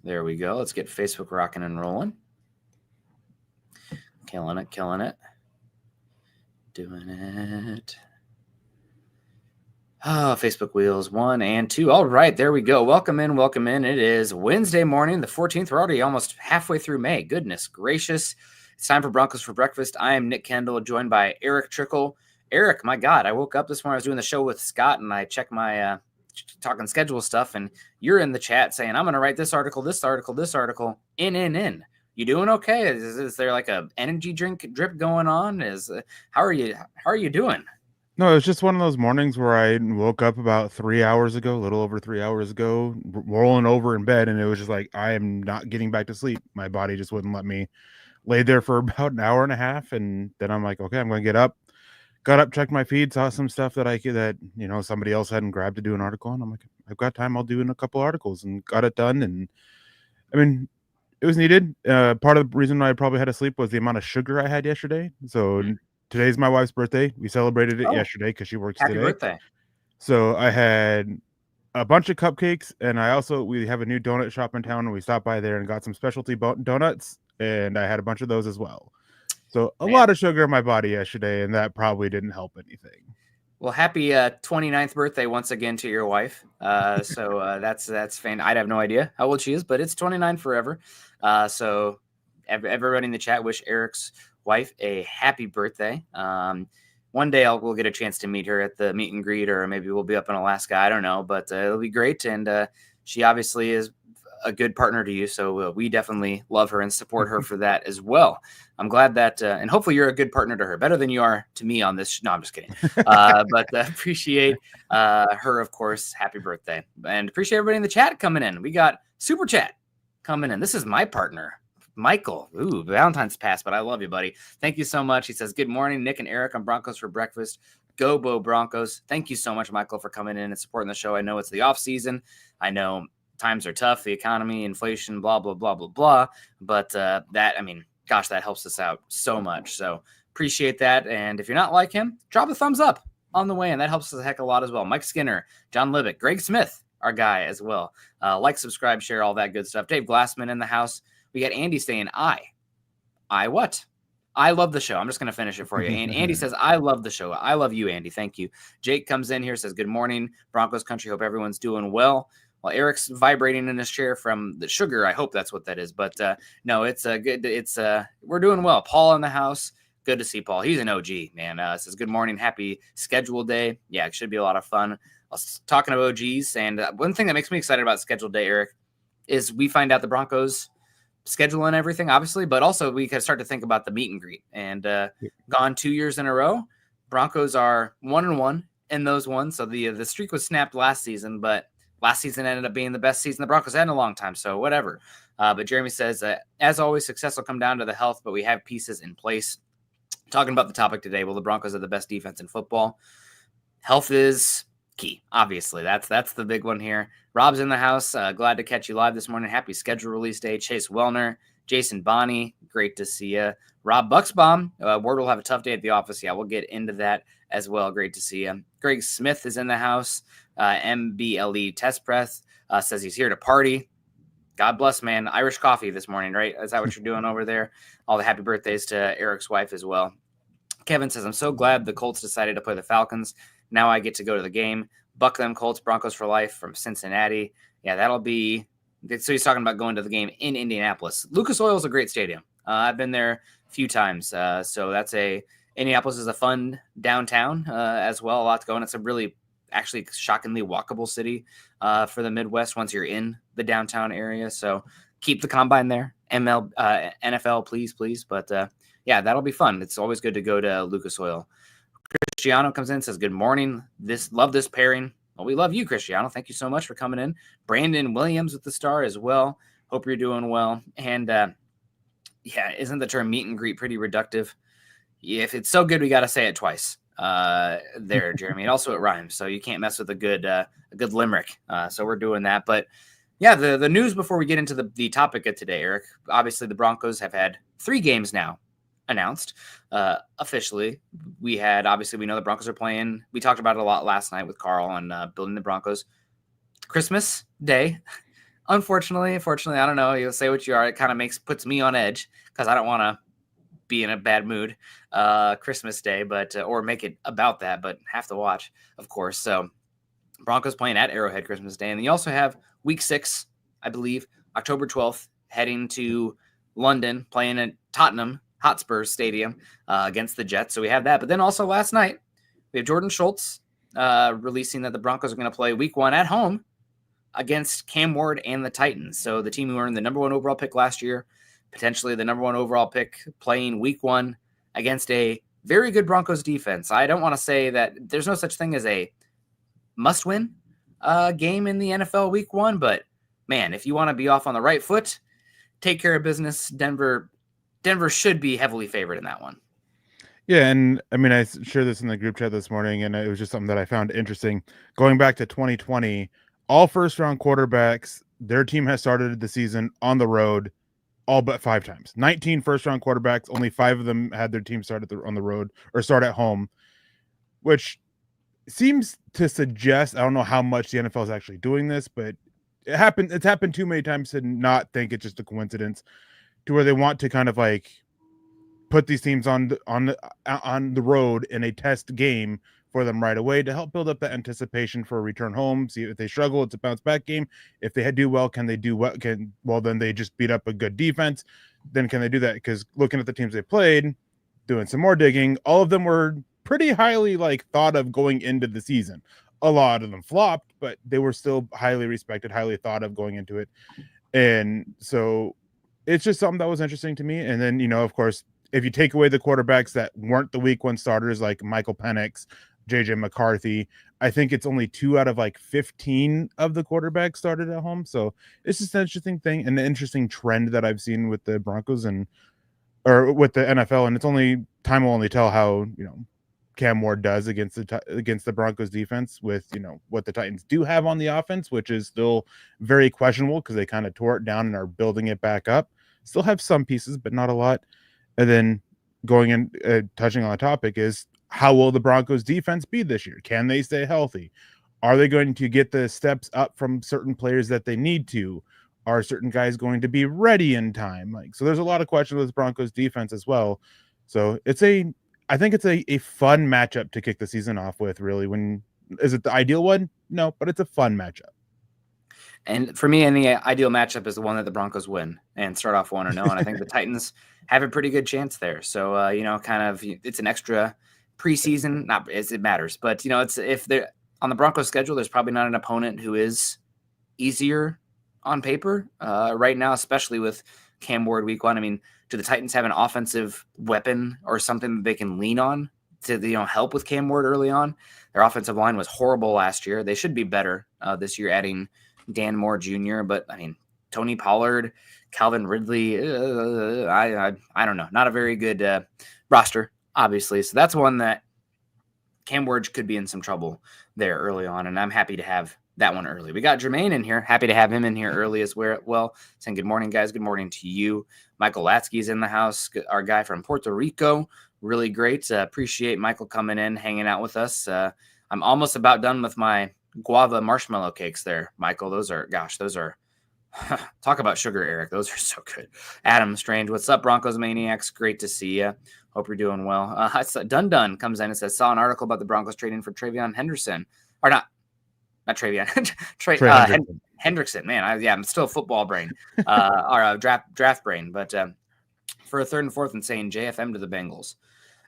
There we go. Let's get Facebook rocking and rolling. Killing it. Doing it. Oh, Facebook wheels 1 and 2. All right, there we go. Welcome in. It is Wednesday morning, the 14th. We're already almost halfway through May. Goodness gracious. It's time for Broncos for Breakfast. I am Nick Kendell, joined by Erick Trickel. Erick, my God, I woke up this morning. I was doing the show with Scott, and I checked my talking schedule stuff, and you're in the chat saying, I'm going to write this article, in. You doing okay? Is there like a energy drink drip going on? How are you doing? No, it was just one of those mornings where I woke up about 3 hours ago, a little over 3 hours ago, rolling over in bed, and it was just like, I am not getting back to sleep. My body just wouldn't let me. Laid there for about an hour and a half, and then I'm like, okay, I'm going to get up. Got up, checked my feed, saw some stuff that somebody else hadn't grabbed to do an article, and I'm like, I've got time, I'll do in a couple articles, and got it done. And I mean, it was needed. Part of the reason why I probably had to sleep was the amount of sugar I had yesterday. So today's my wife's birthday. We celebrated it yesterday because she works Happy today. birthday. So I had a bunch of cupcakes, and we have a new donut shop in town, and we stopped by there and got some specialty donuts, and I had a bunch of those as well. So a lot of sugar in my body yesterday, and that probably didn't help anything. Well, happy 29th birthday once again to your wife. That's fan. I'd have no idea how old she is, but it's 29 forever. So everybody in the chat wish Erick's wife a happy birthday. One day we'll get a chance to meet her at the meet and greet, or maybe we'll be up in Alaska. I don't know, but it'll be great. And she obviously is a good partner to you, so we definitely love her and support her for that as well. I'm glad that, and hopefully you're a good partner to her, better than you are to me on this. No, I'm just kidding. But appreciate her, of course. Happy birthday, and appreciate everybody in the chat coming in. We got super chat coming in. This is my partner, Michael. Ooh, Valentine's passed, but I love you, buddy. Thank you so much. He says, good morning, Nick and Erick on Broncos for Breakfast. Go Bo Broncos. Thank you so much, Michael, for coming in and supporting the show. I know it's the off season. I know times are tough, the economy, inflation, blah, blah, blah, blah, blah. But that helps us out so much. So appreciate that. And if you're not like him, drop a thumbs up on the way, and that helps us a heck of a lot as well. Mike Skinner, John Libbick, Greg Smith, our guy as well. Like, subscribe, share, all that good stuff. Dave Glassman in the house. We got Andy saying, I what? I love the show. I'm just going to finish it for you. And Andy says, I love the show. I love you, Andy. Thank you. Jake comes in here, says, good morning, Broncos country. Hope everyone's doing well. Well, Erick's vibrating in his chair from the sugar. I hope that's what that is. But no, it's good. We're doing well. Paul in the house. Good to see Paul. He's an OG, man. Says, good morning. Happy schedule day. Yeah, it should be a lot of fun. I was talking of OGs. And one thing that makes me excited about schedule day, Erick, is we find out the Broncos schedule and everything, obviously, but also we can start to think about the meet and greet. And gone 2 years in a row. Broncos are 1-1 in those ones. So the streak was snapped last season, but last season ended up being the best season the Broncos had in a long time, so whatever. But Jeremy says, as always, success will come down to the health, but we have pieces in place. Talking about the topic today, well, the Broncos are the best defense in football. Health is key, obviously. That's the big one here. Rob's in the house. Glad to catch you live this morning. Happy schedule release day. Chase Wellner, Jason Bonney, great to see you. Rob Bucksbaum, Ward will have a tough day at the office. Yeah, we'll get into that as well. Great to see you. Greg Smith is in the house. MBLE Test Press says he's here to party. God bless, man. Irish coffee this morning, right? Is that what you're doing over there? All the happy birthdays to Erick's wife as well. Kevin says, I'm so glad the Colts decided to play the Falcons. Now I get to go to the game. Buck them Colts, Broncos for life from Cincinnati. Yeah, that'll be – so he's talking about going to the game in Indianapolis. Lucas Oil is a great stadium. I've been there a few times. So that's Indianapolis is a fun downtown as well. A lot to go, and it's a really actually shockingly walkable city for the Midwest once you're in the downtown area. So keep the combine there. NFL, please. But yeah, that'll be fun. It's always good to go to Lucas Oil. Cristiano comes in and says, good morning. Love this pairing. Well, we love you, Cristiano. Thank you so much for coming in. Brandon Williams with the star as well. Hope you're doing well. And yeah, isn't the term meet and greet pretty reductive? Yeah, if it's so good, we got to say it twice. There, Jeremy. And also it rhymes, so you can't mess with a good limerick. So we're doing that. But yeah, the news before we get into the topic of today, Erick. Obviously, the Broncos have had 3 games now announced officially. We know the Broncos are playing. We talked about it a lot last night with Carl on building the Broncos. Christmas Day Unfortunately, I don't know. You'll say what you are. It kind of puts me on edge because I don't want to be in a bad mood Christmas Day, but or make it about that, but have to watch, of course. So Broncos playing at Arrowhead Christmas Day. And you also have week 6, I believe, October 12th, heading to London, playing at Tottenham Hotspur Stadium against the Jets. So we have that. But then also last night, we have Jordan Schultz releasing that the Broncos are going to play week 1 at home against Cam Ward and the Titans. So the team who earned the number 1 overall pick last year, potentially the number 1 overall pick, playing week 1 against a very good Broncos defense. I don't want to say that there's no such thing as a must-win game in the NFL week 1, but man, if you want to be off on the right foot, take care of business. Denver should be heavily favored in that one. Yeah, and I mean, I shared this in the group chat this morning, and it was just something that I found interesting. Going back to 2020, all first-round quarterbacks, their team has started the season on the road all but 5 times. 19 first-round quarterbacks, only 5 of them had their team start on the road or start at home, which seems to suggest, I don't know how much the NFL is actually doing this, but it's happened too many times to not think it's just a coincidence, to where they want to kind of like put these teams on the road in a test game for them right away to help build up that anticipation for a return home. See if they struggle, it's a bounce back game. If they do well, can they do what? Then they just beat up a good defense. Then can they do that? Because looking at the teams they played, doing some more digging, all of them were pretty highly thought of going into the season. A lot of them flopped, but they were still highly respected, highly thought of going into it. And so it's just something that was interesting to me. And then, of course, if you take away the quarterbacks that weren't the week 1 starters, like Michael Penix, JJ McCarthy, I think it's only 2 out of 15 of the quarterbacks started at home. So it's just an interesting thing and an interesting trend that I've seen with the Broncos or with the NFL. And time will only tell how, Cam Ward does against the Broncos defense with, what the Titans do have on the offense, which is still very questionable because they kind of tore it down and are building it back up. Still have some pieces, but not a lot. And then going in, touching on the topic is, how will the Broncos defense be this year? Can they stay healthy? Are they going to get the steps up from certain players that they need to? Are certain guys going to be ready in time? So there's a lot of questions with the Broncos defense as well. So I think it's a fun matchup to kick the season off with, really. Is it the ideal one? No, but it's a fun matchup. And for me, any ideal matchup is the one that the Broncos win and start off 1-0. And I think the Titans have a pretty good chance there. So, it's an extra preseason, not as it matters, but it's, if they're on the Broncos schedule, there's probably not an opponent who is easier on paper right now, especially with Cam Ward week 1. I mean, do the Titans have an offensive weapon or something that they can lean on to help with Cam Ward early on? Their offensive line was horrible last year. They should be better this year, adding Dan Moore Jr. But I mean, Tony Pollard, Calvin Ridley, I don't know, not a very good roster, obviously. So that's one that Cam Ward could be in some trouble there early on, and I'm happy to have that one early. We got Jermaine in here. Happy to have him in here early as well. Saying good morning, guys. Good morning to you. Michael Latsky's in the house, our guy from Puerto Rico. Really great. Appreciate Michael coming in, hanging out with us. I'm almost about done with my guava marshmallow cakes there, Michael. Those are talk about sugar, Eric. Those are so good. Adam Strange, what's up, Broncos Maniacs? Great to see you. Hope you're doing well. Dun comes in and says, saw an article about the Broncos trading for Travion Henderson. Or not Travion. Hendrickson. Man, I'm still football brain. Or draft brain. But for a 3rd and 4th and saying JFM to the Bengals.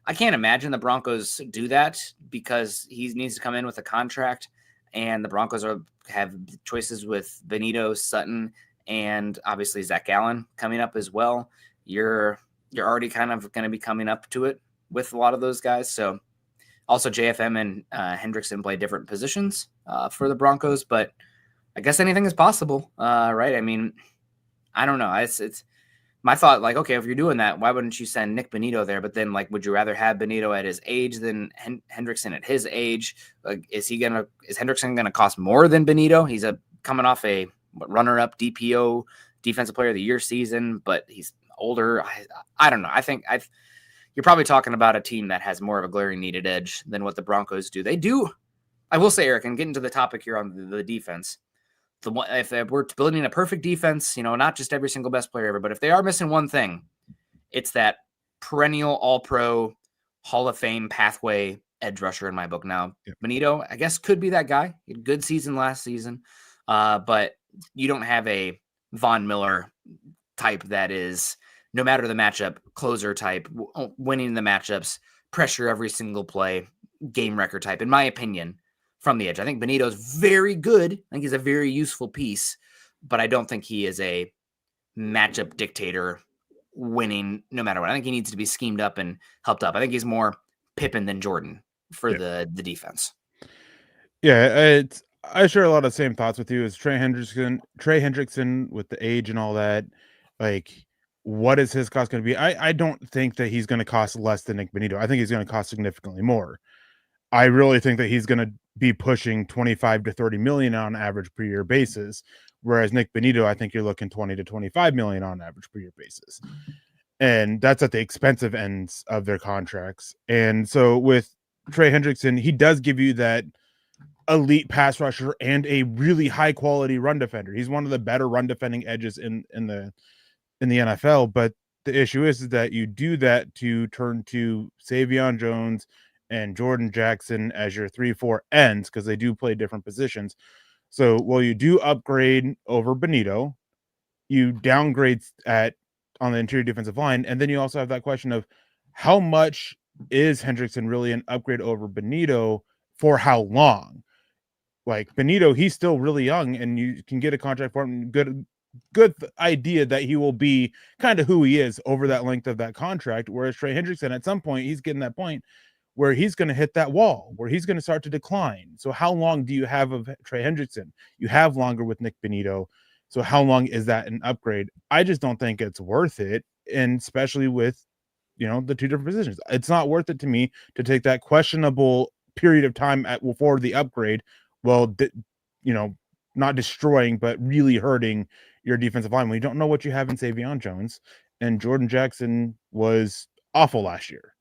I can't imagine the Broncos do that because he needs to come in with a contract, and the Broncos have choices with Benito, Sutton, and obviously Zach Allen coming up as well. You're already kind of going to be coming up to it with a lot of those guys. So also JFM and Hendrickson play different positions for the Broncos, but I guess anything is possible, right? I mean, I don't know. It's my thought, okay, if you're doing that, why wouldn't you send Nick Benito there? But then, would you rather have Benito at his age than Hendrickson at his age? Is Hendrickson gonna cost more than Benito? He's coming off a runner-up DPO Defensive Player of the Year season, but he's older. I don't know. I think you're probably talking about a team that has more of a glaring needed edge than what the Broncos do. They do. I will say, Eric, and getting to the topic here on the defense, if we're building a perfect defense, not just every single best player ever, but if they are missing one thing, it's that perennial All-Pro Hall of Fame pathway edge rusher in my book. Now, Benito, I guess, could be that guy. He had a good season last season, but you don't have a Von Miller type that is, no matter the matchup, closer type, winning the matchups, pressure every single play, game record type, in my opinion, from the edge. I think Benito's very good. I think he's a very useful piece, but I don't think he is a matchup dictator winning no matter what. I think he needs to be schemed up and helped up. I think he's more Pippen than Jordan for the defense. Yeah, I share a lot of the same thoughts with you as Trey Hendrickson with the age and all that. Like, what is his cost going to be? I don't think that he's going to cost less than Nick Benito. I think he's going to cost significantly more. I really think that he's going to be pushing 25 to 30 million on average per year basis. Whereas Nick Benito, I think you're looking 20 to 25 million on average per year basis. And that's at the expensive ends of their contracts. And so with Trey Hendrickson, he does give you that elite pass rusher and a really high quality run defender. He's one of the better run defending edges in the NFL. But the issue is that you do that to turn to Savion Jones and Jordan Jackson as your 3-4 ends, because they do play different positions. So while you do upgrade over Benito, you downgrade on the interior defensive line. And then you also have that question of how much is Hendrickson really an upgrade over Benito for how long? Like Benito, he's still really young and you can get a contract for him. Good idea that he will be kind of who he is over that length of that contract. Whereas Trey Hendrickson, at some point, he's getting that point where he's going to hit that wall, where he's going to start to decline. So how long do you have of Trey Hendrickson? You have longer with Nick Benito. So how long is that an upgrade? I just don't think it's worth it. And especially with, the two different positions, it's not worth it to me to take that questionable period of time for the upgrade. Well, not destroying, but really hurting your defensive line when you don't know what you have in Savion Jones. And Jordan Jackson was awful last year.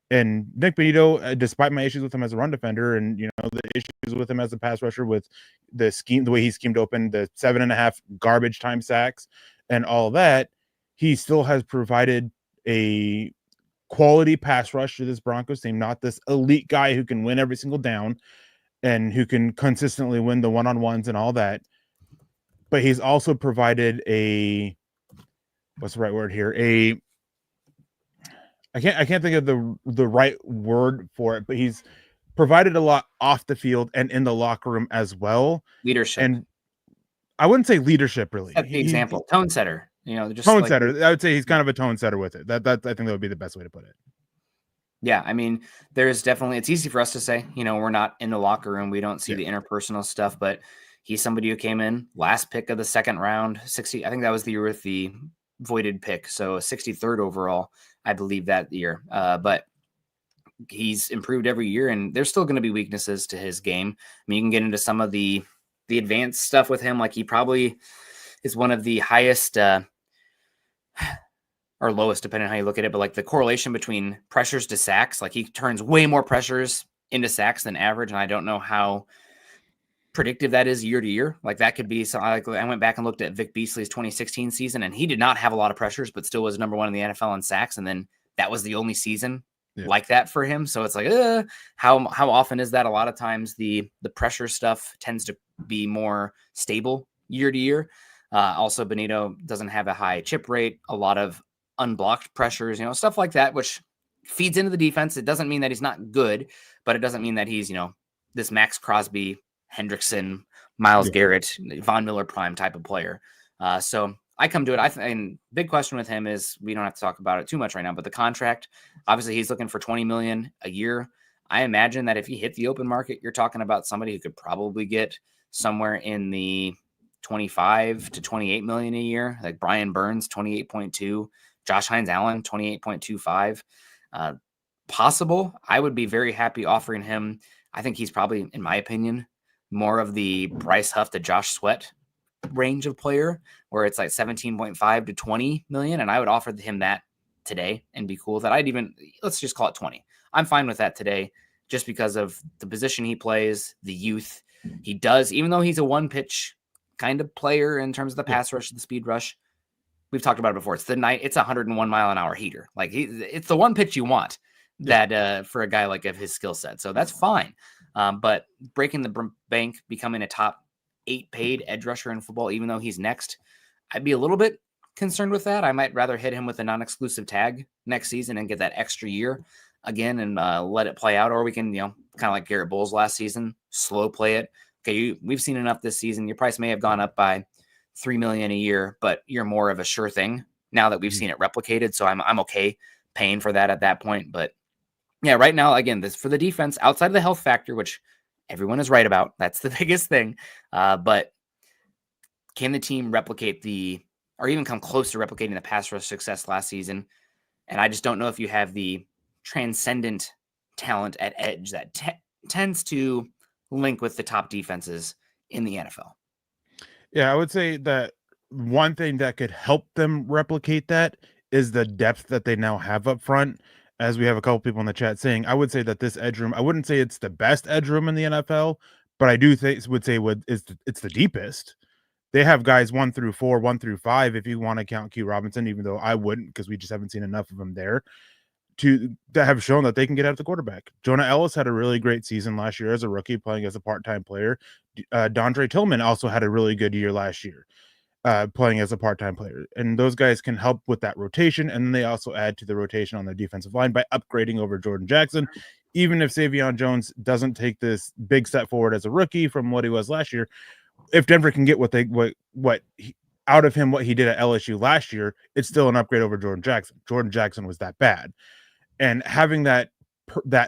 And Nick Benito, despite my issues with him as a run defender and, the issues with him as a pass rusher with the way he schemed open, the 7.5 garbage time sacks and all that, he still has provided a quality pass rush to this Broncos team, not this elite guy who can win every single down and who can consistently win the one-on-ones and all that. But he's also provided what's the right word here? I can't think of the right word for it, but he's provided a lot off the field and in the locker room as well. Leadership. And I wouldn't say leadership really. That's the example. Tone setter. Just tone setter. I would say he's kind of a tone setter with it. That I think that would be the best way to put it. Yeah, I mean, there's definitely, it's easy for us to say, we're not in the locker room. We don't see the interpersonal stuff, but he's somebody who came in last pick of the second round, 60. I think that was the year with the voided pick. So 63rd overall, I believe that year. But he's improved every year and there's still going to be weaknesses to his game. I mean, you can get into some of the advanced stuff with him. Like he probably is one of the highest, or lowest, depending on how you look at it, but like the correlation between pressures to sacks, like he turns way more pressures into sacks than average. And I don't know how predictive that is year to year. Like that could be something. Like I went back and looked at Vic Beasley's 2016 season and he did not have a lot of pressures, but still was number one in the NFL in sacks. And then that was the only season like that for him. So it's like, how often is that? A lot of times the pressure stuff tends to be more stable year to year. Also Benito doesn't have a high chip rate, a lot of unblocked pressures, stuff like that, which feeds into the defense. It doesn't mean that he's not good, but it doesn't mean that he's, this Max Crosby, Hendrickson, Myles Garrett, Von Miller prime type of player. So I come to it. And big question with him is, we don't have to talk about it too much right now, but the contract, obviously he's looking for 20 million a year. I imagine that if he hit the open market, you're talking about somebody who could probably get somewhere in the 25 to 28 million a year, like Brian Burns, 28.2, Josh Hines-Allen, 28.25. Possible. I would be very happy offering him. I think he's probably, in my opinion, more of the Bryce Huff to Josh Sweat range of player, where it's like 17.5 to 20 million. And I would offer him that today and be cool with that. Let's just call it 20. I'm fine with that today just because of the position he plays, the youth he does, even though he's a one pitch kind of player in terms of the pass rush, the speed rush. We've talked about it before. It's it's 101 mile an hour heater. Like it's the one pitch you want that for a guy like of his skill set. So that's fine. But breaking the bank, becoming a top 8 paid edge rusher in football, even though he's next, I'd be a little bit concerned with that. I might rather hit him with a non-exclusive tag next season and get that extra year again and let it play out. Or we can, kind of like Garrett Bowles last season, slow play it. Okay, we've seen enough this season. Your price may have gone up by $3 million a year, but you're more of a sure thing now that we've seen it replicated. So I'm okay paying for that at that point. But yeah, right now, again, this for the defense outside of the health factor, which everyone is right about. That's the biggest thing. But can the team replicate or even come close to replicating the pass rush success last season? And I just don't know if you have the transcendent talent at edge that tends to link with the top defenses in the NFL. Yeah, I would say that one thing that could help them replicate that is the depth that they now have up front. As we have a couple people in the chat saying, I would say that this edge room, I wouldn't say it's the best edge room in the NFL, but I do would say it's the deepest. They have guys 1 through 4, 1 through 5, if you want to count Q Robinson, even though I wouldn't because we just haven't seen enough of him there that have shown that they can get out of the quarterback. Jonah Ellis had a really great season last year as a rookie playing as a part-time player. Dondre Tillman also had a really good year last year playing as a part-time player. And those guys can help with that rotation. And they also add to the rotation on their defensive line by upgrading over Jordan Jackson. Even if Savion Jones doesn't take this big step forward as a rookie from what he was last year, if Denver can get what out of him, what he did at LSU last year, it's still an upgrade over Jordan Jackson. Jordan Jackson was that bad. And having that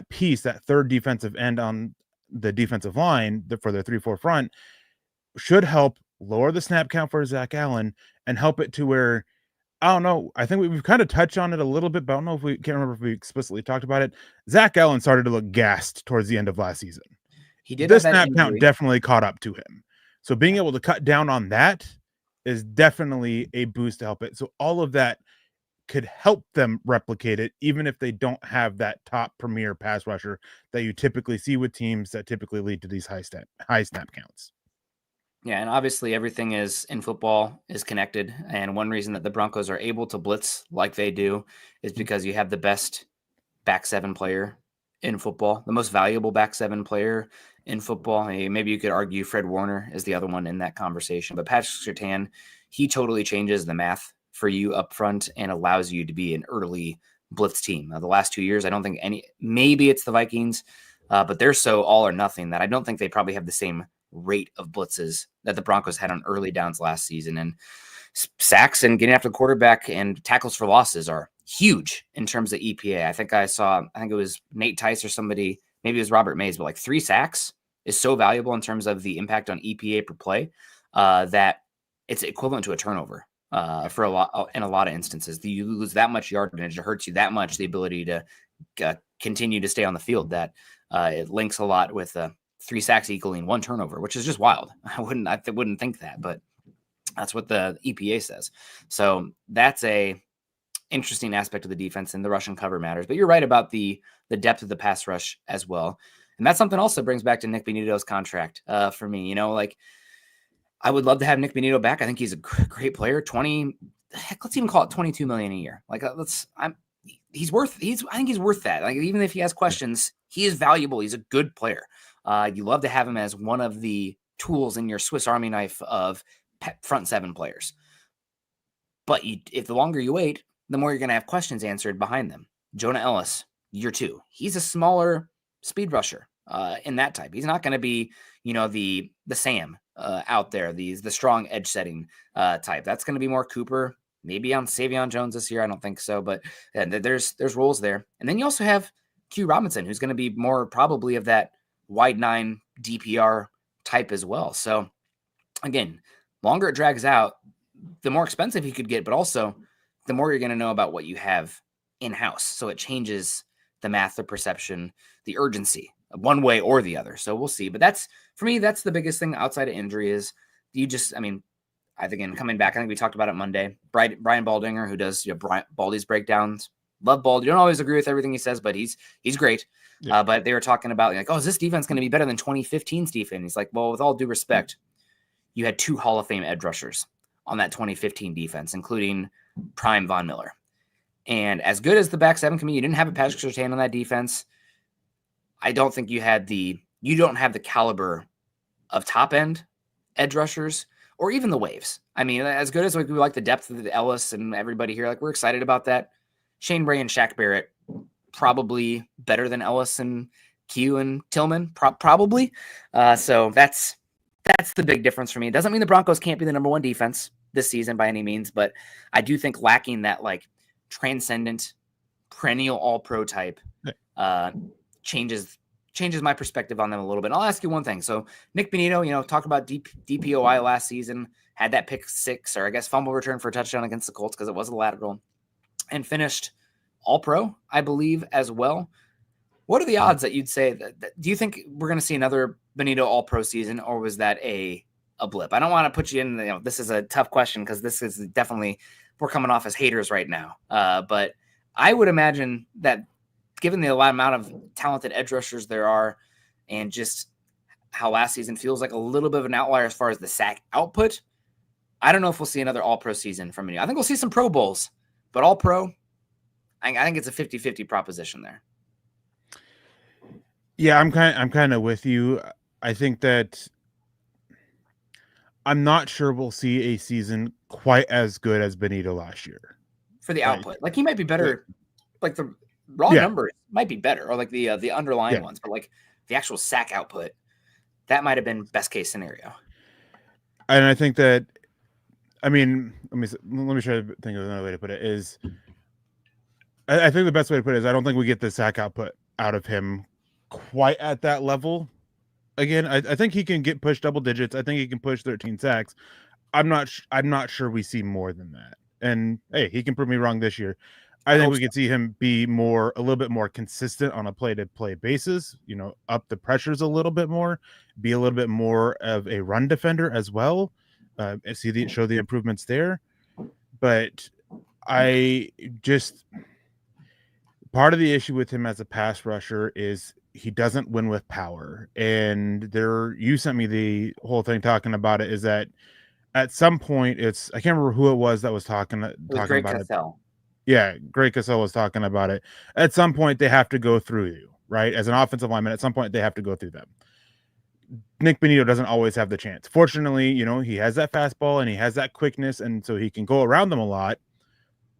piece, that third defensive end on the defensive line for the 3-4 front should help lower the snap count for Zach Allen and help it to where, I don't know, I think we've kind of touched on it a little bit, but I don't know if can't remember if we explicitly talked about it. Zach Allen started to look gassed towards the end of last season. He did. The snap count definitely caught up to him. So being able to cut down on that is definitely a boost to help it. So all of that could help them replicate it, even if they don't have that top premier pass rusher that you typically see with teams that typically lead to these high snap counts. Yeah, and obviously everything in football is connected. And one reason that the Broncos are able to blitz like they do is because you have the best back 7 player in football, the most valuable back 7 player in football. Maybe you could argue Fred Warner is the other one in that conversation, but Patrick Surtain, he totally changes the math for you up front and allows you to be an early blitz team. The last 2 years, I don't think maybe it's the Vikings, but they're so all or nothing that I don't think they probably have the same rate of blitzes that the Broncos had on early downs last season. And sacks and getting after the quarterback and tackles for losses are huge in terms of EPA. I think it was Nate Tice or somebody, maybe it was Robert Mays, but like 3 sacks is so valuable in terms of the impact on EPA per play that it's equivalent to a turnover for in a lot of instances. You lose that much yardage, it hurts you that much, the ability to continue to stay on the field, that it links a lot with 3 sacks equaling 1 turnover, which is just wild. I wouldn't think that, but that's what the EPA says. So that's a interesting aspect of the defense, and the rush and cover matters. But you're right about the depth of the pass rush as well. And that's something also brings back to Nick Benito's contract for me. I would love to have Nick Benito back. I think he's a great player. Let's even call it $22 million a year. Like I think he's worth that. Like even if he has questions, he is valuable. He's a good player. You love to have him as one of the tools in your Swiss Army knife of front 7 players. But if the longer you wait, the more you're going to have questions answered behind them. Jonah Ellis, year 2. He's a smaller speed rusher in that type. He's not going to be, the Sam out there, the strong edge setting type. That's going to be more Cooper, maybe on Savion Jones this year. I don't think so, but there's roles there. And then you also have Q Robinson, who's going to be more probably of that wide 9 DPR type as well. So again, longer it drags out, the more expensive he could get, but also the more you're going to know about what you have in-house. So it changes the math, the perception, the urgency one way or the other. So we'll see. But for me, that's the biggest thing outside of injury is again, coming back, I think we talked about it Monday, Brian Baldinger, who does Baldy's breakdowns. Love Baldy. You don't always agree with everything he says, but he's great. Yeah. But they were talking about is this defense going to be better than 2015's defense? He's like, well, with all due respect, you had 2 Hall of Fame edge rushers on that 2015 defense, including prime Von Miller. And as good as the back seven can be, you didn't have a Patrick Surtain on that defense. I don't think you don't have the caliber of top end edge rushers or even the waves. I mean, as good as we like the depth of the Ellis and everybody here, like we're excited about that. Shane Bray and Shaq Barrett, probably better than Ellis and Q and Tillman, probably. So that's the big difference for me. It doesn't mean the Broncos can't be the number 1 defense this season by any means, but I do think lacking that like transcendent, perennial all-pro type changes my perspective on them a little bit. And I'll ask you one thing. So Nick Bonitto, talk about DPOI last season, had that pick 6, or I guess fumble return for a touchdown against the Colts because it was a lateral, and finished all-pro, I believe, as well. What are the odds that you'd say that do you think we're going to see another Bonitto all-pro season, or was that a blip? I don't want to put you in, this is a tough question because this is definitely, we're coming off as haters right now. But I would imagine that given the amount of talented edge rushers there are, and just how last season feels like a little bit of an outlier as far as the sack output, I don't know if we'll see another all-pro season from Bonitto. I think we'll see some Pro Bowls, but all-pro, I think it's a 50-50 proposition there. Yeah, I'm kind of with you. I think that I'm not sure we'll see a season quite as good as Bonitto last year for the output. Like he might be better, like the raw numbers might be better, or like the underlying ones, but like the actual sack output, that might have been best case scenario. And I think that, I mean, let me try to think of another way to put it. Is I think the best way to put it is I don't think we get the sack output out of him quite at that level. Again, I think he can get pushed double digits. I think he can push 13 sacks. I'm not sure we see more than that. And hey, he can prove me wrong this year. I think we could see him be a little bit more consistent on a play-to-play basis, up the pressures a little bit more, be a little bit more of a run defender as well, show the improvements there. But part of the issue with him as a pass rusher is he doesn't win with power. And you sent me the whole thing talking about it, is that at some point I can't remember who it was that was talking about Cassell. it. Yeah, Greg Cassell was talking about it. At some point, they have to go through you, right? As an offensive lineman, at some point, they have to go through them. Nick Bonitto doesn't always have the chance. Fortunately, he has that fastball and he has that quickness, and so he can go around them a lot.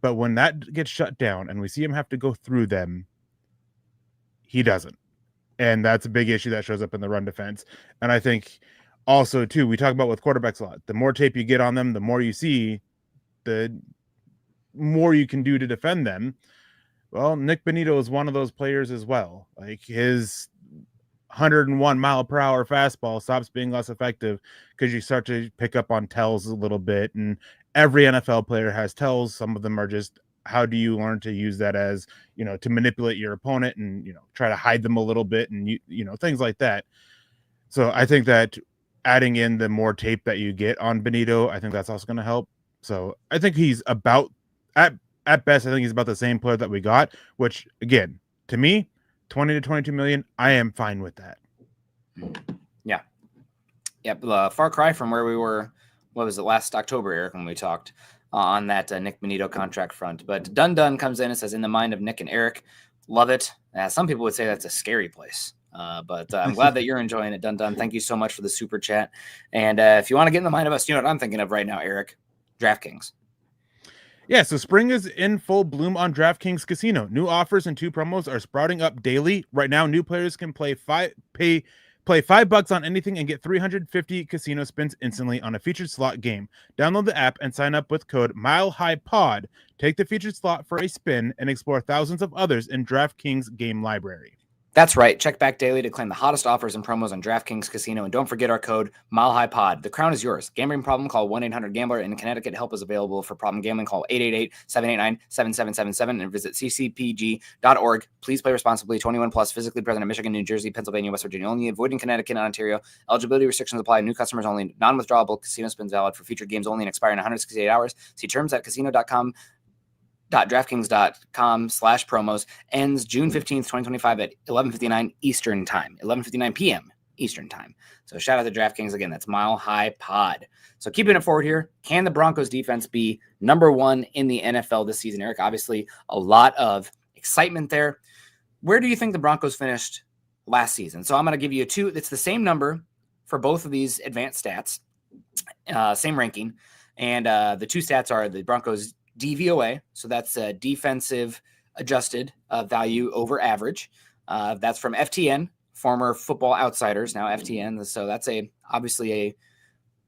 But when that gets shut down and we see him have to go through them, he doesn't. And that's a big issue that shows up in the run defense. And I think also, too, we talk about with quarterbacks a lot. The more tape you get on them, the more you see, the more you can do to defend them. Well, Nick Bonitto is one of those players as well. Like his 101 mile per hour fastball stops being less effective because you start to pick up on tells a little bit. And every NFL player has tells. Some of them are just, how do you learn to use that as, to manipulate your opponent and, try to hide them a little bit and, things like that. So I think that adding in the more tape that you get on Bonitto, I think that's also going to help. So I think he's about, at best, I think he's about the same player that we got, which, again, to me, 20 to 22 million, I am fine with that. Yeah. Yep. Far cry from where we were, what was it, last October, Eric, when we talked on that Nick Bonitto contract front. But Dun comes in and says, in the mind of Nick and Eric, love it. Some people would say that's a scary place. But I'm glad that you're enjoying it, Dun. Thank you so much for the super chat. And if you want to get in the mind of us, what I'm thinking of right now, Eric? DraftKings. Yeah, so spring is in full bloom on DraftKings Casino. New offers and 2 promos are sprouting up daily. Right now, new players can play $5 on anything and get 350 casino spins instantly on a featured slot game. Download the app and sign up with code MileHighPod. Take the featured slot for a spin and explore thousands of others in DraftKings game library. That's right. Check back daily to claim the hottest offers and promos on DraftKings Casino. And don't forget our code MileHighPod. The crown is yours. Gambling problem? Call 1-800-GAMBLER. In Connecticut, help is available for problem gambling. Call 888-789-7777 and visit ccpg.org. Please play responsibly. 21 plus. Physically present in Michigan, New Jersey, Pennsylvania, West Virginia only. Avoiding Connecticut and Ontario. Eligibility restrictions apply. New customers only. Non-withdrawable casino spins valid for featured games only and expire in 168 hours. See terms at casino.com. DraftKings.com/promos ends June 15th, 2025 at 11:59 Eastern time, 11:59 p.m. Eastern time. So shout out to DraftKings again. That's Mile High Pod. So keeping it forward here, can the Broncos defense be number one in the NFL this season, Eric? Obviously, a lot of excitement there. Where do you think the Broncos finished last season? So I'm going to give you it's the same number for both of these advanced stats, same ranking. And the two stats are the Broncos DVOA. So that's a defensive adjusted value over average. That's from FTN, former Football Outsiders, now FTN. So that's obviously a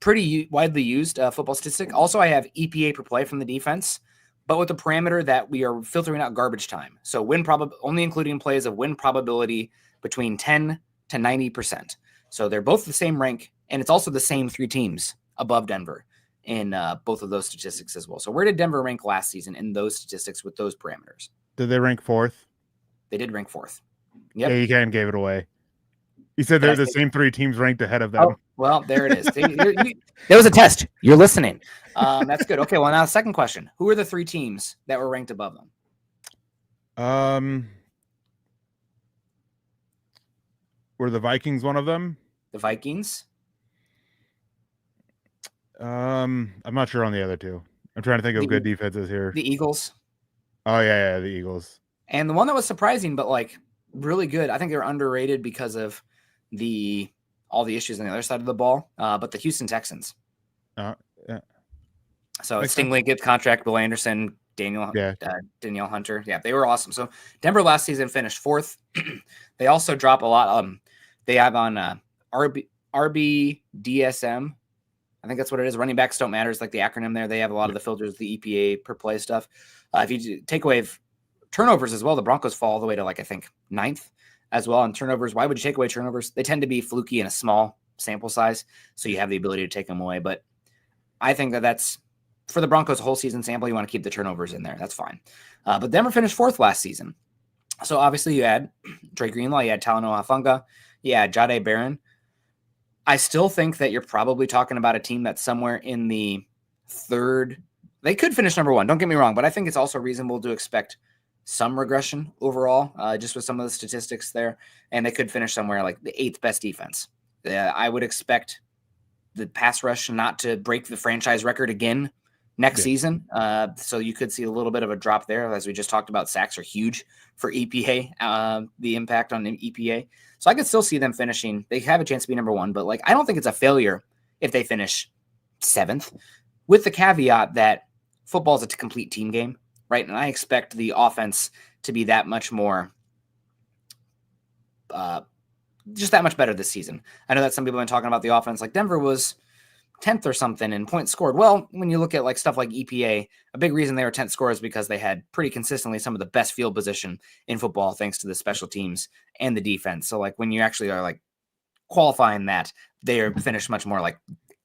pretty widely used football statistic. Also, I have EPA per play from the defense, but with the parameter that we are filtering out garbage time. So only including plays of win probability between 10 to 90%. So they're both the same rank, and it's also the same three teams above Denver in both of those statistics as well. So where did Denver rank last season in those statistics with those parameters? Did they rank fourth? They did rank fourth. Yep. Yeah, you can't give it away. You said they're the same three teams ranked ahead of them. Oh, well, there it is. There was a test. You're listening. That's good. Okay, well, now second question. Who are the three teams that were ranked above them? Were the Vikings one of them? The Vikings? I'm not sure on the other two. I'm trying to think of good defenses here. The Eagles. Oh, yeah, the Eagles. And the one that was surprising, but like really good, I think they're underrated because of all the issues on the other side of the ball, but the Houston Texans. Yeah. So Stingley gets contract, Bill Anderson, Danielle Hunter. Yeah, they were awesome. So Denver last season finished fourth. They also drop a lot. They have on RBDSM. I think that's what it is. Running backs don't matter. It's like the acronym there. They have a lot of the filters, the EPA per play stuff. If you take away turnovers as well, the Broncos fall all the way to I think 9th as well on turnovers. Why would you take away turnovers? They tend to be fluky in a small sample size, so you have the ability to take them away. But I think that's for the Broncos whole season sample. You want to keep the turnovers in there. That's fine. But Denver finished fourth last season. So obviously you had Trey Greenlaw, you had Talanoa Hufanga, you had Jahdae Barron. I still think that you're probably talking about a team that's somewhere in the third. They could finish number one. Don't get me wrong, but I think it's also reasonable to expect some regression overall, just with some of the statistics there. And they could finish somewhere like the 8th best defense. I would expect the pass rush not to break the franchise record again next season. So you could see a little bit of a drop there. As we just talked about, sacks are huge for EPA, the impact on EPA. So I could still see them finishing. They have a chance to be number one, but I don't think it's a failure if they finish 7th, with the caveat that football is a complete team game, right? And I expect the offense to be that much more, just that much better this season. I know that some people have been talking about the offense, like Denver was 10th or something in points scored. Well, when you look at stuff like EPA, a big reason they were 10th scorers because they had pretty consistently some of the best field position in football, thanks to the special teams and the defense. So when you actually are qualifying that, they are finished much more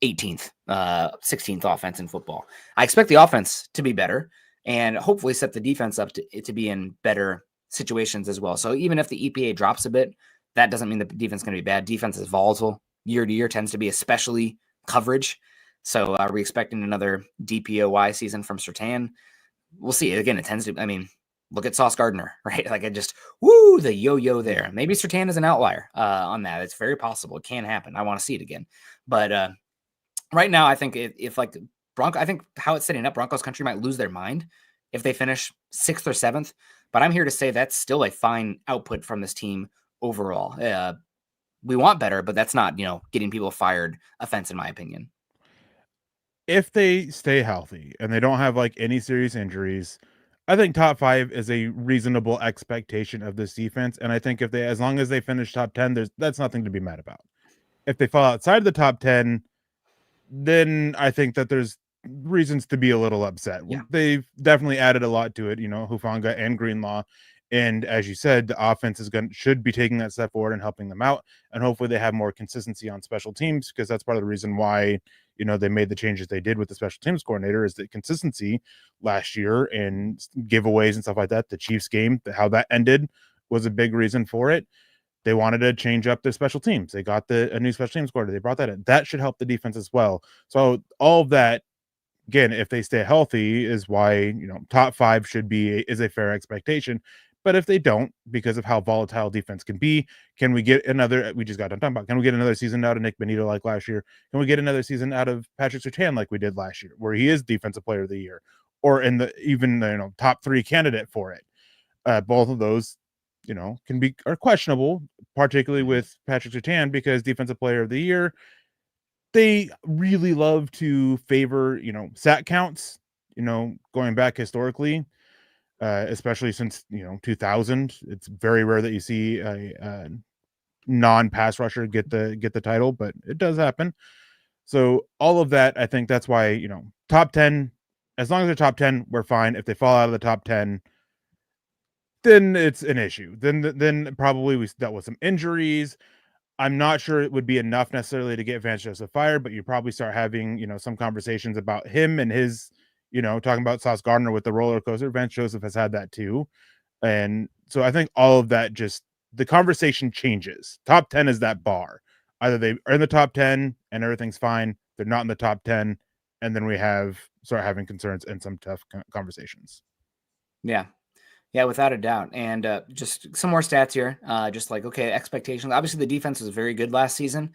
18th, 16th offense in football. I expect the offense to be better and hopefully set the defense up to be in better situations as well. So even if the EPA drops a bit, that doesn't mean the defense is going to be bad. Defense is volatile year to year, tends to be especially coverage. So are we expecting another DPOY season from Surtain? We'll see. Again, it tends to, look at Sauce Gardner, right? The yo-yo there. Maybe Surtain is an outlier on that. It's very possible. It can happen. I want to see it again. But right now, I think I think how it's setting up, Broncos country might lose their mind if they finish 6th or 7th. But I'm here to say that's still a fine output from this team overall. We want better, but that's not, getting people fired offense, in my opinion. If they stay healthy and they don't have any serious injuries, I think top 5 is a reasonable expectation of this defense. And I think as long as they finish top 10, that's nothing to be mad about. If they fall outside of the top 10, then I think that there's reasons to be a little upset. Yeah. They've definitely added a lot to it, Hufanga and Greenlaw. And as you said, the offense should be taking that step forward and helping them out. And hopefully they have more consistency on special teams, because that's part of the reason why, they made the changes they did with the special teams coordinator, is the consistency last year and giveaways and stuff like that. The Chiefs game, how that ended was a big reason for it. They wanted to change up their special teams. They got a new special teams coordinator. They brought that in. That should help the defense as well. So all of that, again, if they stay healthy, is why, top 5 is a fair expectation. But if they don't, because of how volatile defense can be, can we get another? We just got done talking about. Can we get another season out of Nick Benito like last year? Can we get another season out of Patrick Surtain like we did last year, where he is Defensive Player of the Year, or in the even top 3 candidate for it? Both of those, are questionable, particularly with Patrick Surtain, because Defensive Player of the Year, they really love to favor sack counts. Going back historically. Especially since 2000, it's very rare that you see a non-pass rusher get the title, but it does happen. So all of that, I think that's why top 10. As long as they're top 10, we're fine. If they fall out of the top 10, then it's an issue. Then probably we dealt with some injuries. I'm not sure it would be enough necessarily to get Vance Joseph fired, but you probably start having some conversations about him and his talking about Sauce Gardner with the roller coaster. Vance Joseph has had that too. And so I think all of that, just the conversation changes. Top 10 is that bar. Either they are in the top 10 and everything's fine. They're not in the top 10. And then we start having concerns and some tough conversations. Yeah. Yeah, without a doubt. And just some more stats here. Just like, okay, expectations. Obviously, the defense was very good last season,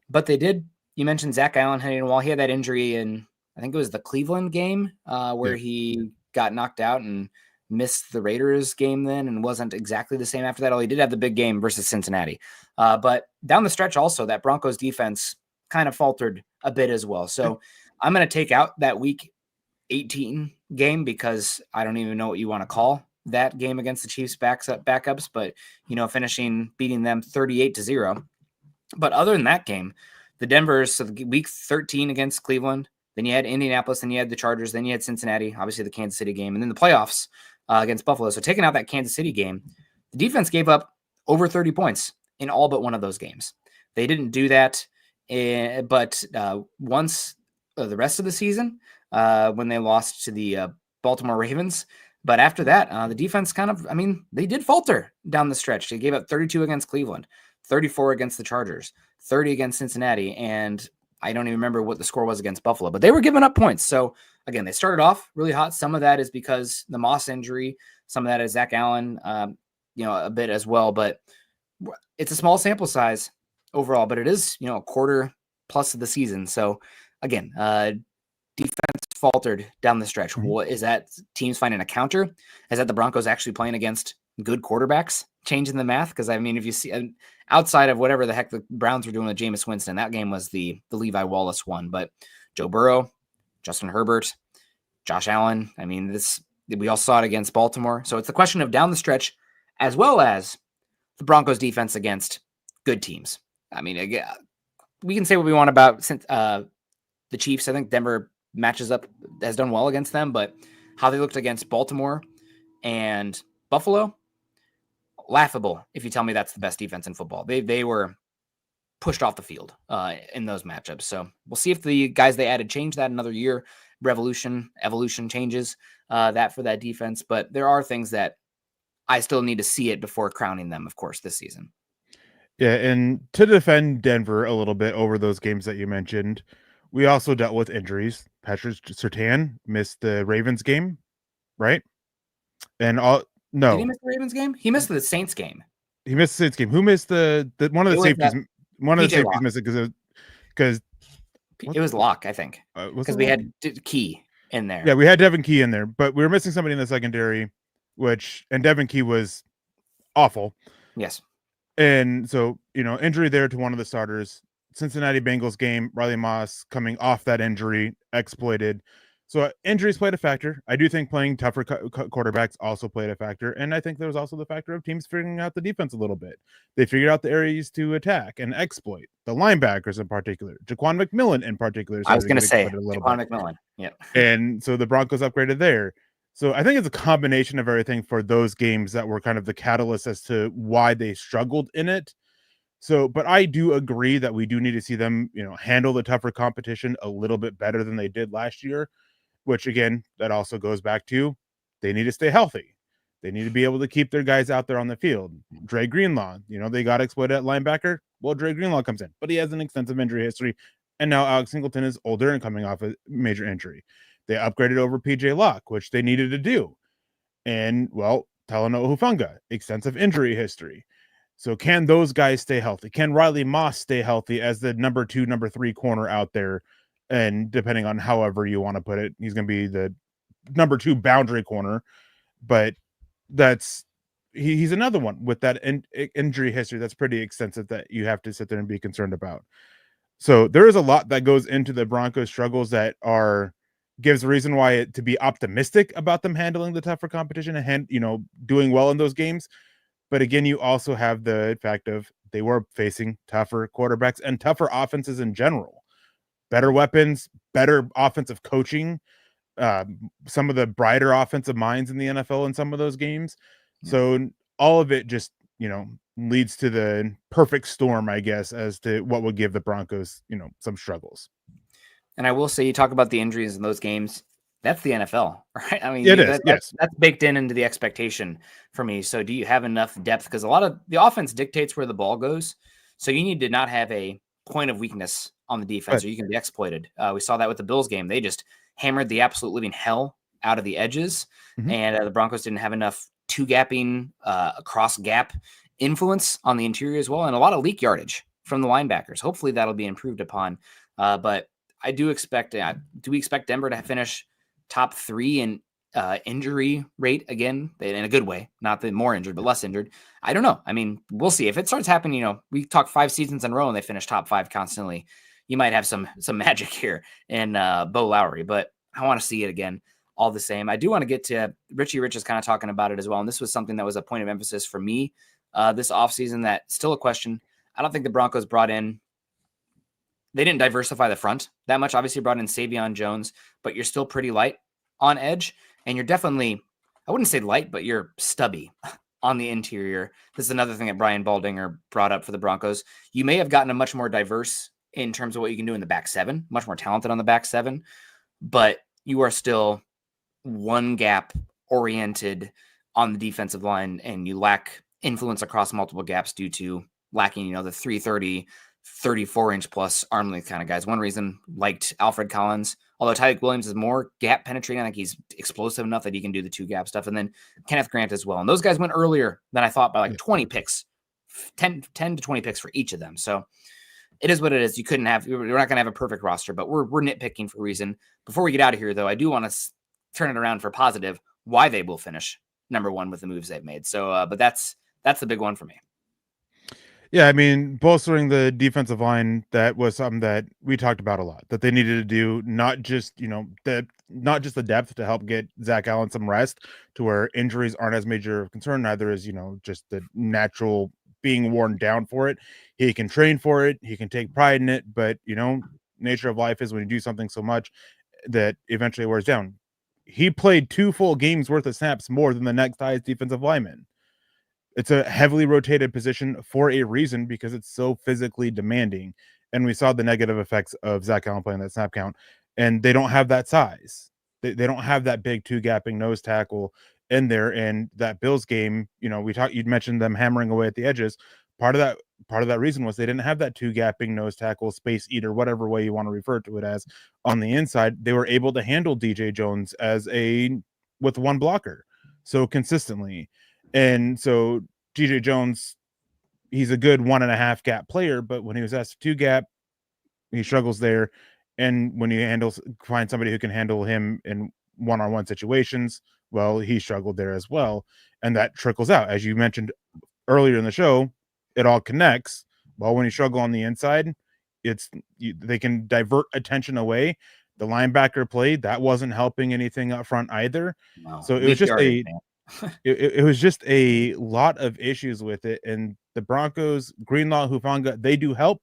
but you mentioned Zach Allen hitting a wall. He had that injury in, I think it was the Cleveland game where he got knocked out and missed the Raiders game then and wasn't exactly the same after that. He did have the big game versus Cincinnati. But down the stretch also, that Broncos defense kind of faltered a bit as well. So I'm going to take out that week 18 game because I don't even know what you want to call that game against the Chiefs backups, but beating them 38-0. But other than that game, the Denver's, so week 13 against Cleveland, then you had Indianapolis, then you had the Chargers, then you had Cincinnati, obviously the Kansas City game, and then the playoffs against Buffalo. So taking out that Kansas City game, the defense gave up over 30 points in all but one of those games. They didn't do that, but once the rest of the season when they lost to the Baltimore Ravens. But after that, the defense they did falter down the stretch. They gave up 32 against Cleveland, 34 against the Chargers, 30 against Cincinnati, and I don't even remember what the score was against Buffalo, but they were giving up points. So again, they started off really hot. Some of that is because the Moss injury, some of that is Zach Allen, a bit as well, but it's a small sample size overall, but it is, a quarter plus of the season. So again, defense faltered down the stretch. Mm-hmm. What is that? Teams finding a counter? Is that the Broncos actually playing against good quarterbacks? Changing the math? Because if you see outside of whatever the heck the Browns were doing with Jameis Winston, that game was the Levi Wallace one. But Joe Burrow, Justin Herbert, Josh Allen. We all saw it against Baltimore. So it's the question of down the stretch, as well as the Broncos defense against good teams. Again, we can say what we want about the Chiefs. I think Denver has done well against them, but how they looked against Baltimore and Buffalo, laughable if you tell me that's the best defense in football. They were pushed off the field in those matchups. So we'll see if the guys they added change that another year. Evolution changes that for that defense, but there are things that I still need to see it before crowning them, of course, this season. Yeah, and to defend Denver a little bit over those games that you mentioned, we also dealt with injuries. Patrick Surtain missed the Ravens game, right? And no. Did he miss the Ravens game? He missed the Saints game. He missed the Saints game. Who missed the one of the safeties? One of the safeties missed it because it was Locke, I think, because we had Key in there. Yeah, we had Devin Key in there, but we were missing somebody in the secondary, and Devin Key was awful. Yes. And so, injury there to one of the starters. Cincinnati Bengals game, Riley Moss coming off that injury, exploited. So injuries played a factor. I do think playing tougher quarterbacks also played a factor. And I think there was also the factor of teams figuring out the defense a little bit. They figured out the areas to attack and exploit. The linebackers in particular. Jaquan McMillan in particular. I was going to say, Jaquan McMillan. Yeah. And so the Broncos upgraded there. So I think it's a combination of everything for those games that were kind of the catalyst as to why they struggled in it. So, but I do agree that we do need to see them, handle the tougher competition a little bit better than they did last year, which again, that also goes back to they need to stay healthy. They need to be able to keep their guys out there on the field. Dre Greenlaw, they got exploited at linebacker. Well, Dre Greenlaw comes in, but he has an extensive injury history. And now Alex Singleton is older and coming off a major injury. They upgraded over PJ Locke, which they needed to do. And well, Talanoa Hufanga, extensive injury history. So can those guys stay healthy? Can Riley Moss stay healthy as the number 2, number 3 corner out there? And depending on however you want to put it, he's going to be the number 2 boundary corner. But he's another one with that injury history that's pretty extensive that you have to sit there and be concerned about. So there is a lot that goes into the Broncos struggles that gives reason why to be optimistic about them handling the tougher competition and doing well in those games. But again, you also have the fact of they were facing tougher quarterbacks and tougher offenses in general. Better weapons, better offensive coaching, some of the brighter offensive minds in the NFL in some of those games. Yeah. So all of it just, leads to the perfect storm, I guess, as to what would give the Broncos, some struggles. And I will say, you talk about the injuries in those games. That's the NFL, right? I mean, yes. That's baked into the expectation for me. So do you have enough depth? Because a lot of the offense dictates where the ball goes. So you need to not have a point of weakness on the defense, or you can be exploited. We saw that with the Bills game. They just hammered the absolute living hell out of the edges. Mm-hmm. And the Broncos didn't have enough two-gapping, cross-gap influence on the interior as well, and a lot of leak yardage from the linebackers. Hopefully that'll be improved upon. But I do expect, do we expect Denver to finish top 3 in injury rate again, in a good way? Not the more injured, but less injured. I don't know. I mean, we'll see. If it starts happening, we talk 5 seasons in a row and they finish top 5 constantly, you might have some magic here in Bo Lowry, but I want to see it again all the same. I do want to get to Richie Rich is kind of talking about it as well. And this was something that was a point of emphasis for me this offseason, that still a question. I don't think the Broncos they didn't diversify the front that much. Obviously brought in Savion Jones, but you're still pretty light on edge. And you're definitely, I wouldn't say light, but you're stubby on the interior. This is another thing that Brian Baldinger brought up for the Broncos. You may have gotten a much more diverse in terms of what you can do in the back 7, much more talented on the back 7, but you are still one gap oriented on the defensive line, and you lack influence across multiple gaps due to lacking, the 330, 34-inch plus arm length kind of guys. One reason liked Alfred Collins, although Tyreek Williams is more gap penetrating. I think he's explosive enough that he can do the 2 gap stuff. And then Kenneth Grant as well. And those guys went earlier than I thought by like 20 picks, 10 to 20 picks for each of them. So it is what it is. We're not going to have a perfect roster, but we're nitpicking for a reason. Before we get out of here, though, I do want to turn it around for positive, why they will finish number 1 with the moves they've made. So, but that's the big one for me. Yeah, I mean, bolstering the defensive line, that was something that we talked about a lot, that they needed to do, not just the depth to help get Zach Allen some rest to where injuries aren't as major of concern, neither is, just the natural being worn down for it. He can train for it, he can take pride in it, but, nature of life is when you do something so much that eventually wears down. He played 2 full games worth of snaps more than the next highest defensive lineman. It's a heavily rotated position for a reason, because it's so physically demanding. And we saw the negative effects of Zach Allen playing that snap count, and they don't have that size. They don't have that big 2-gapping nose tackle in there. And that Bills game, you'd mentioned them hammering away at the edges. Part of that reason was they didn't have that 2-gapping nose tackle, space eater, whatever way you want to refer to it as, on the inside. They were able to handle DJ Jones with 1 blocker so consistently. And so DJ Jones, he's a good 1.5 gap player, but when he was asked 2 gap, he struggles there. And when you find somebody who can handle him in one-on-one situations, well, he struggled there as well. And that trickles out. As you mentioned earlier in the show, it all connects. Well, when you struggle on the inside, they can divert attention away. The linebacker play, that wasn't helping anything up front either. No, so it was just it was just a lot of issues with it. And the Broncos, Greenlaw, Hufanga, they do help,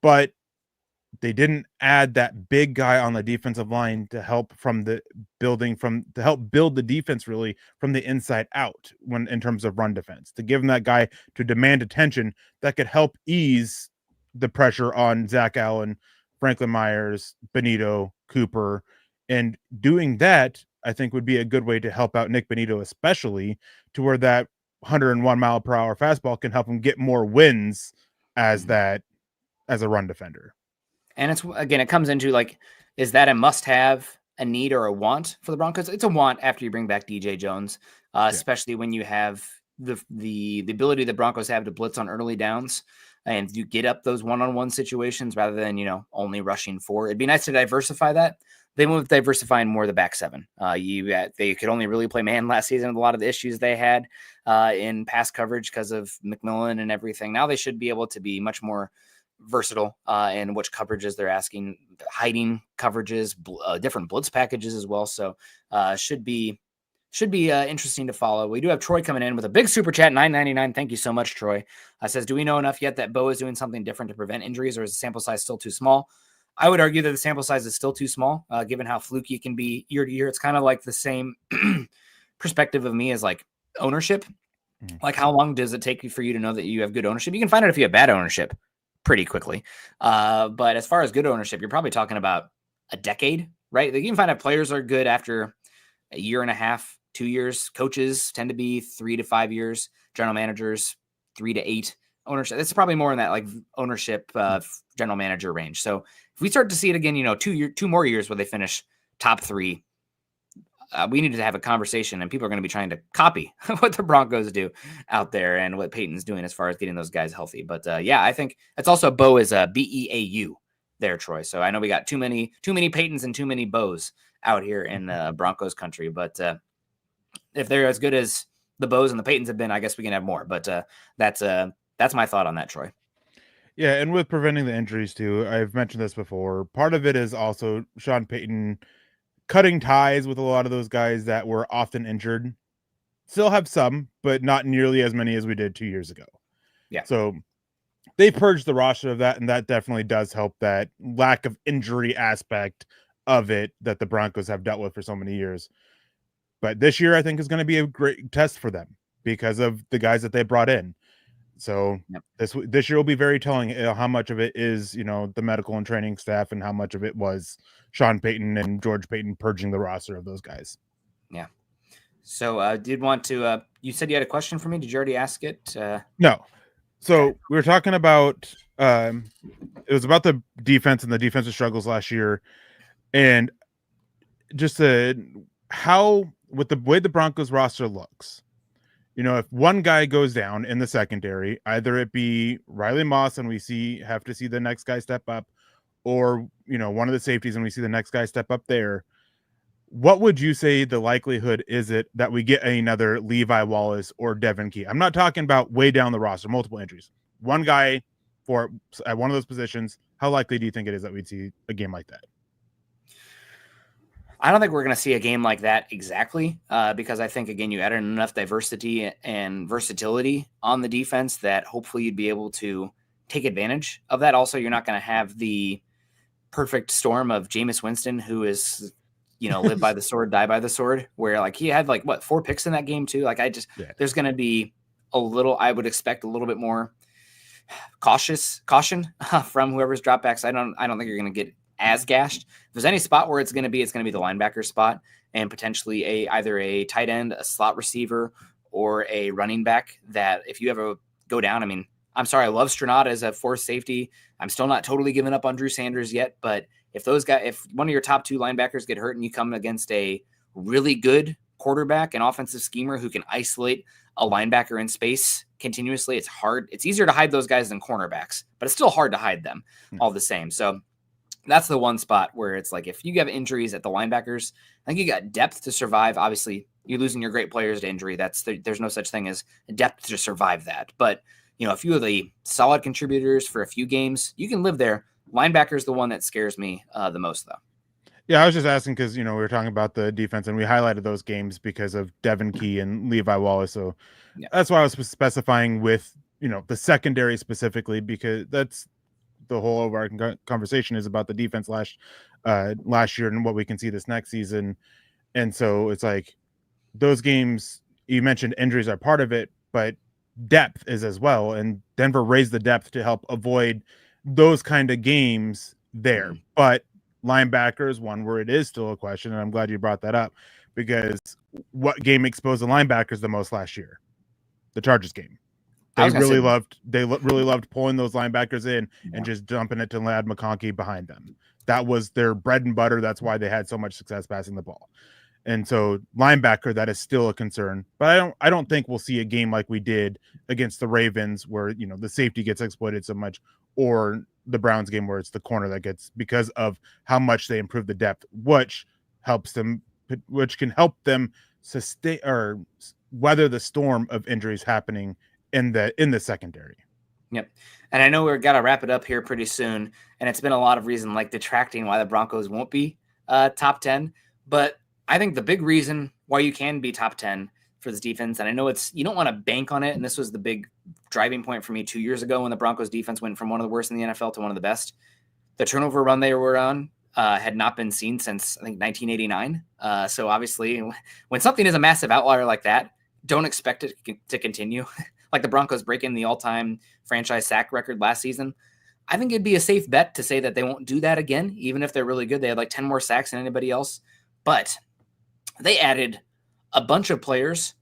but they didn't add that big guy on the defensive line to help to help build the defense really from the inside out in terms of run defense, to give them that guy to demand attention that could help ease the pressure on Zach Allen, Franklin Myers, Benito, Cooper. And doing that, I think, would be a good way to help out Nick Benito, especially to where that 101-mile-per-hour fastball can help him get more wins as a run defender. And it comes into, like, is that a must-have a need or a want for the Broncos. It's a want after you bring back DJ Jones, especially when you have the ability the Broncos have to blitz on early downs and you get up those one-on-one situations rather than, only rushing 4. It'd be nice to diversify that. They went with diversifying more the back 7. They could only really play man last season with a lot of the issues they had in pass coverage because of McMillan and everything. Now they should be able to be much more versatile in which coverages they're asking, hiding coverages, different blitz packages as well. So should be interesting to follow. We do have Troy coming in with a big super chat, $9.99. Thank you so much, Troy. Says, do we know enough yet that Bo is doing something different to prevent injuries, or is the sample size still too small? I would argue that the sample size is still too small, given how fluky it can be year to year. It's kind of like the same perspective of me as like ownership. Like, how long does it take for you to know that you have good ownership? You can find out if you have bad ownership pretty quickly. But as far as good ownership, you're probably talking about a decade, right? You can find out players are good after a year and a half, 2 years. Coaches tend to be 3 to 5 years. General managers, 3 to 8. Ownership, it's probably more in that like ownership general manager range. So if we start to see it again, 2 more years where they finish top 3, we need to have a conversation, and people are going to be trying to copy what the Broncos do out there and what Peyton's doing as far as getting those guys healthy. But I think it's also Bo is a BEAU there, Troy. So I know we got too many Peytons and too many Bows out here in Broncos country. But if they're as good as the Bows and the Peytons have been, I guess we can have more. But that's my thought on that, Troy. Yeah, and with preventing the injuries too, I've mentioned this before. Part of it is also Sean Payton cutting ties with a lot of those guys that were often injured. Still have some, but not nearly as many as we did 2 years ago. Yeah. So they purged the roster of that, and that definitely does help that lack of injury aspect of it that the Broncos have dealt with for so many years. But this year, I think, is going to be a great test for them because of the guys that they brought in. So this year will be very telling how much of it is, the medical and training staff and how much of it was Sean Payton and George Payton purging the roster of those guys. Yeah. So I did want to, you said you had a question for me. Did you already ask it? No. So we were talking about, it was about the defense and the defensive struggles last year. And just how, with the way the Broncos roster looks, if one guy goes down in the secondary, either it be Riley Moss and we have to see the next guy step up, or, one of the safeties and we see the next guy step up there, what would you say the likelihood is it that we get another Levi Wallace or Devin Key? I'm not talking about way down the roster, multiple injuries. One guy at one of those positions, how likely do you think it is that we'd see a game like that? I don't think we're going to see a game like that exactly because I think, again, you added enough diversity and versatility on the defense that hopefully you'd be able to take advantage of that. Also, you're not going to have the perfect storm of Jameis Winston, who is, live by the sword, die by the sword, where like he had 4 picks in that game too. Like there's going to be I would expect a little bit more caution from whoever's dropbacks. I don't think you're going to get as gashed. If there's any spot where it's going to be the linebacker spot and potentially either a tight end, a slot receiver, or a running back that if you ever go down, I mean, I'm sorry, I love Stranada as a force safety. I'm still not totally giving up on Drew Sanders yet, but if one of your top 2 linebackers get hurt and you come against a really good quarterback and offensive schemer who can isolate a linebacker in space continuously, it's hard. It's easier to hide those guys than cornerbacks, but it's still hard to hide them all the same. So that's the one spot where it's like, if you have injuries at the linebackers, I think you got depth to survive. Obviously, you're losing your great players to injury. There's no such thing as depth to survive that. But, a few of the solid contributors for a few games, you can live there. Linebacker is the one that scares me the most, though. Yeah, I was just asking because, we were talking about the defense and we highlighted those games because of Devin Key and Levi Wallace. So that's why I was specifying with, the secondary specifically, because that's the whole overarching conversation is about the defense last year and what we can see this next season. And so it's like those games, you mentioned injuries are part of it, but depth is as well. And Denver raised the depth to help avoid those kind of games there. But linebacker is one where it is still a question. And I'm glad you brought that up because what game exposed the linebackers the most last year? The Chargers game. They really loved pulling those linebackers in and just dumping it to Ladd McConkey behind them. that was their bread and butter. That's why they had so much success passing the ball. And so linebacker, that is still a concern. But I don't think we'll see a game like we did against the Ravens where, the safety gets exploited so much, or the Browns game where it's the corner that gets, because of how much they improve the depth, which can help them sustain or weather the storm of injuries happening in the secondary. Yep. And I know we're got to wrap it up here pretty soon. And it's been a lot of reason like detracting why the Broncos won't be top 10. But I think the big reason why you can be top 10 for this defense, and I know you don't want to bank on it. And this was the big driving point for me 2 years ago when the Broncos defense went from one of the worst in the NFL to one of the best. The turnover run they were on had not been seen since, I think, 1989. So obviously, when something is a massive outlier like that, don't expect it to continue. Like the Broncos breaking the all-time franchise sack record last season. I think it'd be a safe bet to say that they won't do that again, even if they're really good. They had like 10 more sacks than anybody else. But they added a bunch of players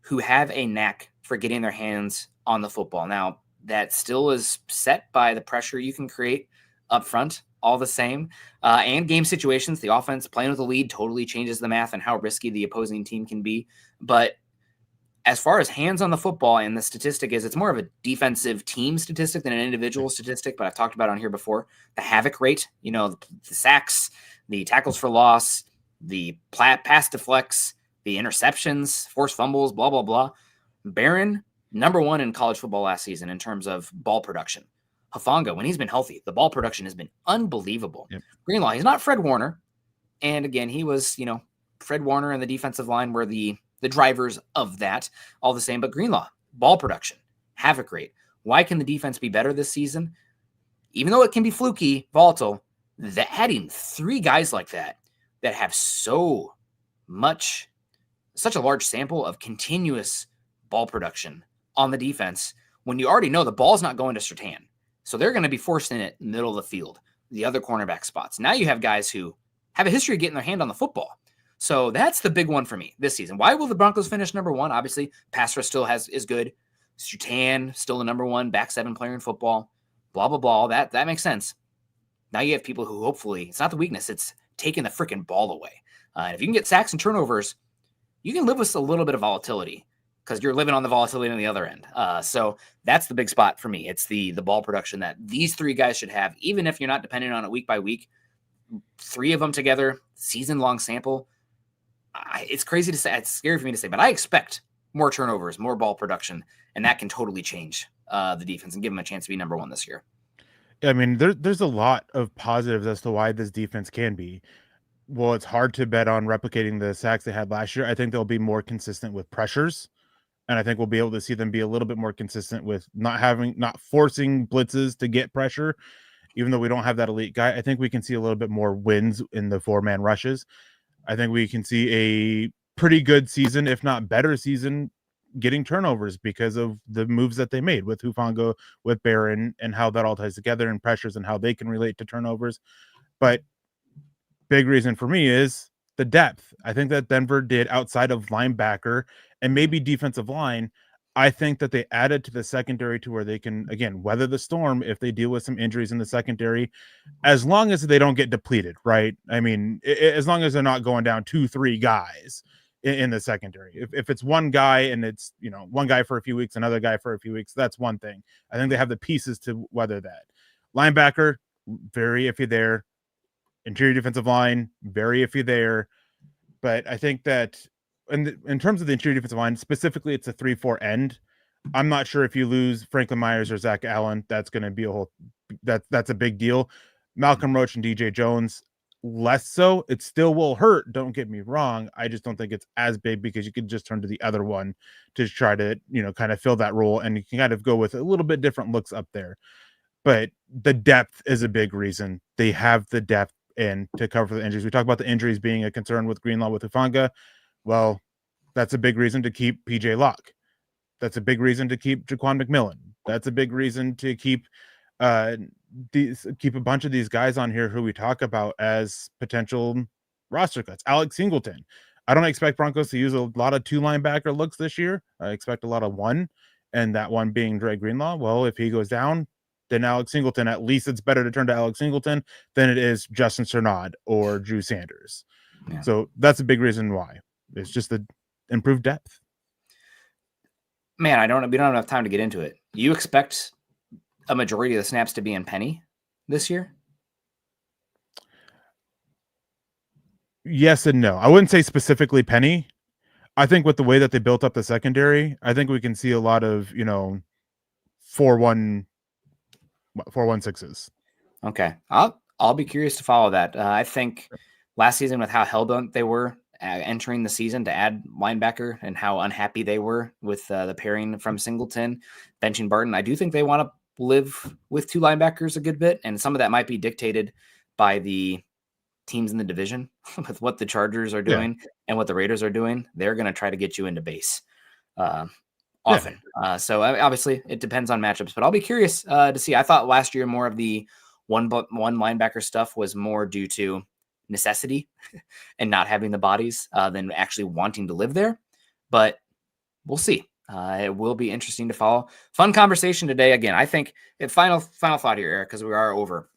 who have a knack for getting their hands on the football. Now, that still is set by the pressure you can create up front, all the same. And game situations, the offense playing with the lead totally changes the math and how risky the opposing team can be. But as far as hands on the football, and the statistic is, it's more of a defensive team statistic than an individual statistic, but I've talked about on here before, the havoc rate, the sacks, the tackles for loss, the pass deflects, the interceptions, forced fumbles, blah, blah, blah. Barron, number one in college football last season in terms of ball production. Hufanga, when he's been healthy, the ball production has been unbelievable. Yep. Greenlaw, he's not Fred Warner. And again, he was, Fred Warner and the defensive line were the drivers of that, all the same. But Greenlaw, ball production, havoc rate. Why can the defense be better this season? Even though it can be fluky, volatile, adding three guys like that have such a large sample of continuous ball production on the defense, when you already know the ball's not going to Surtain. So they're going to be forced in it in the middle of the field, the other cornerback spots. Now you have guys who have a history of getting their hand on the football. So that's the big one for me this season. Why will the Broncos finish number one? Obviously, pass rush still is good. Surtain, still the number one back seven player in football. Blah, blah, blah. That makes sense. Now you have people who hopefully, it's not the weakness, it's taking the freaking ball away. And if you can get sacks and turnovers, you can live with a little bit of volatility because you're living on the volatility on the other end. So that's the big spot for me. It's the ball production that these three guys should have, even if you're not dependent on it week by week. Three of them together, season-long sample. It's crazy to say. It's scary for me to say, but I expect more turnovers, more ball production, and that can totally change the defense and give them a chance to be number one this year. Yeah, I mean, there's a lot of positives as to why this defense can be. Well, it's hard to bet on replicating the sacks they had last year. I think they'll be more consistent with pressures, and I think we'll be able to see them be a little bit more consistent with not forcing blitzes to get pressure, even though we don't have that elite guy. I think we can see a little bit more wins in the 4-man rushes. I think we can see a pretty good season, if not better season, getting turnovers because of the moves that they made with Hufanga, with Barron, and how that all ties together, and pressures and how they can relate to turnovers. But big reason for me is the depth. I think that Denver did, outside of linebacker and maybe defensive line, I think that they added to the secondary to where they can, again, weather the storm if they deal with some injuries in the secondary, as long as they don't get depleted, right? I mean, as long as they're not going down 2-3 guys in the secondary. If it's one guy and it's, one guy for a few weeks, another guy for a few weeks, that's one thing. I think they have the pieces to weather that. Linebacker, very iffy there. Interior defensive line, very iffy there. But I think that in terms of the interior defensive line, specifically, it's a 3-4 end. I'm not sure if you lose Franklin Myers or Zach Allen, that's going to be that's a big deal. Malcolm Roach and DJ Jones, less so. It still will hurt, don't get me wrong. I just don't think it's as big because you could just turn to the other one to try to, kind of fill that role, and you can kind of go with a little bit different looks up there. But the depth is a big reason. They have the depth in to cover for the injuries. We talk about the injuries being a concern with Greenlaw, with Hufanga. Well, that's a big reason to keep PJ Locke. That's a big reason to keep Jaquan McMillan. That's a big reason to keep a bunch of these guys on here who we talk about as potential roster cuts. Alex Singleton. I don't expect Broncos to use a lot of 2 linebacker looks this year. I expect a lot of 1, and that one being Dre Greenlaw. Well, if he goes down, than Alex Singleton, at least it's better to turn to Alex Singleton than it is Justin Cernod or Drew Sanders. Yeah. So that's a big reason why. It's just the improved depth. Man, we don't have enough time to get into it. You expect a majority of the snaps to be in Penny this year? Yes and no. I wouldn't say specifically Penny. I think with the way that they built up the secondary, I think we can see a lot of, 4-1-6s. Okay. I'll be curious to follow that. I think last season with how hell-bent they were entering the season to add linebacker and how unhappy they were with the pairing from Singleton, benching Barton, I do think they want to live with two linebackers a good bit, and some of that might be dictated by the teams in the division with what the Chargers are doing and what the Raiders are doing. They're going to try to get you into base often. So obviously it depends on matchups, but I'll be curious to see. I thought last year more of the one linebacker stuff was more due to necessity and not having the bodies than actually wanting to live there, but we'll see. It will be interesting to follow. Fun conversation today. Again, I think final thought here, Eric, because we are over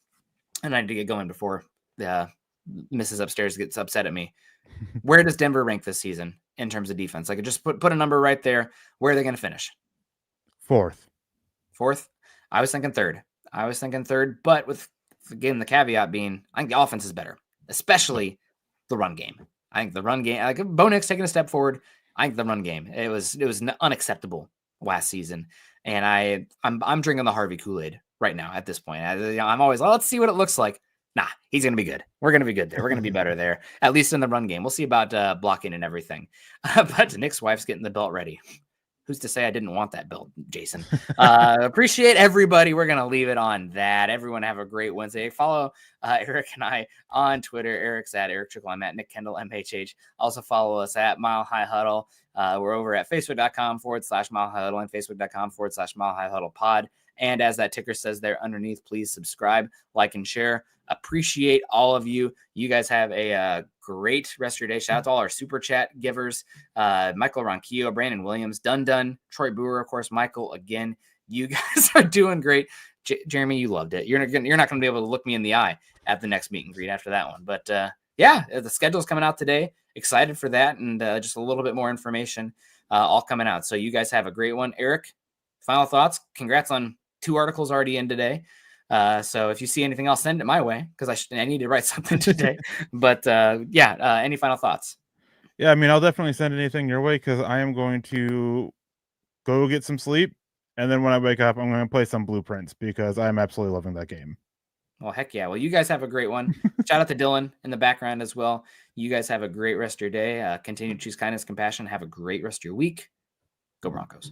and I need to get going before the Mrs. Upstairs gets upset at me. Where does Denver rank this season in terms of defense? Like, just put a number right there. Where are they going to finish? Fourth. I was thinking third, but with again the caveat being, I think the offense is better, especially the run game. I think the run game, like Bo Nix taking a step forward. I think the run game, it was unacceptable last season, and I'm drinking the Harvey Kool-Aid right now at this point. I'm always, let's see what it looks like. Nah, he's going to be good. We're going to be good there. We're going to be better there, at least in the run game. We'll see about blocking and everything. But Nick's wife's getting the belt ready. Who's to say I didn't want that belt, Jason? Appreciate everybody. We're going to leave it on that. Everyone have a great Wednesday. Follow Eric and I on Twitter. Eric's at Erick Trickel. I'm at Nick Kendell, MHH. Also follow us at Mile High Huddle. We're over at facebook.com/Mile High Huddle and facebook.com/Mile High Huddle pod. And as that ticker says there underneath, please subscribe, like, and share. Appreciate all of you. You guys have a great rest of your day. Shout out to all our super chat givers, Michael Ronquillo, Brandon Williams, Dun, Troy Brewer, of course, Michael again. You guys are doing great. Jeremy, you loved it. You're not going to be able to look me in the eye at the next meet and greet after that one. But the schedule's coming out today. Excited for that, and just a little bit more information all coming out. So you guys have a great one. Eric, final thoughts. Congrats on 2 articles already in today. So if you see anything else, send it my way, because I need to write something today. But any final thoughts? Yeah, I mean, I'll definitely send anything your way, because I am going to go get some sleep, and then when I wake up, I'm going to play some Blueprints, because I'm absolutely loving that game. Well, heck yeah. Well, you guys have a great one. Shout out to Dylan in the background as well. You guys have a great rest of your day. Continue to choose kindness, compassion. Have a great rest of your week. Go Broncos.